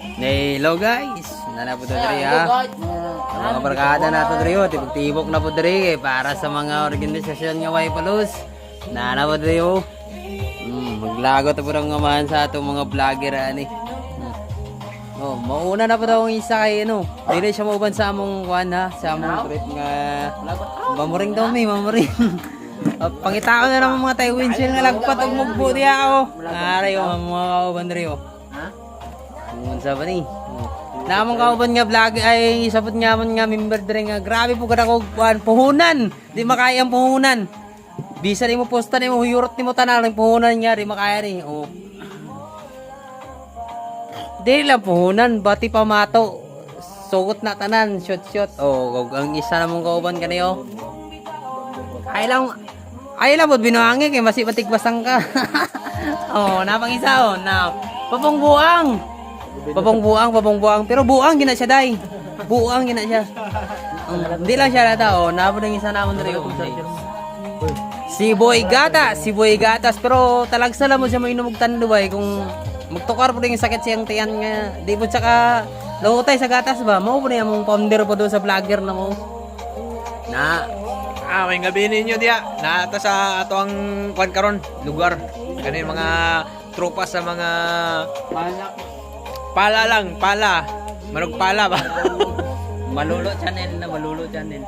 Hello guys, nana po diri ha. Ang mga barkada nato diri oh, tibok na po diri para sa mga organisasyon nga way palos. Nana po diri oh. Maglago ta po ng ngamahan sa atong mga vlogger ani. Oh, mauna na po daw ang isa kay ano. Dili siya mauban sa among kuan ha, sa among trip nga mamuring daw mi, mamuring. Pangita ko na ng mga tayo windshield nga lagpat og mugbo diha oh. Aray oh, mga kauban diri oh. Unsa ba ni? Namong kauban nga vlog ay isabot nga man nga member dire nga grabe po kada ko puhunan. Di makaya ang puhunan. Bisa ni mo posta ni mo huyurot ni mo tanan ang puhunan nga di makaya ni. Oh. Di lang puhunan bati pamato. Sugot na tanan, shot. Oh, ang isa namong kauban kani oh. Ay lang pod binuangi kay masibatig basang ka. Oh, napang isa oh. Na Papong-buang, pero buang gina siya dai. Buang gina siya. Hindi lang siya nata oh, nabo nang isa namon diri oh. Si Boy Gatas, pero talagsa lang mo siya mainumog tanduay kung magtukar po yung sakit siyang tiyan nga. Di po tsaka lawutay sa gatas ba? Mao po na yung founder po doon sa vlogger na mo. Na may gabi ninyo diya. Nata sa ato ang kwan karon lugar. Kani mga tropa sa mga pala. Manog pala ba? Malulo channel.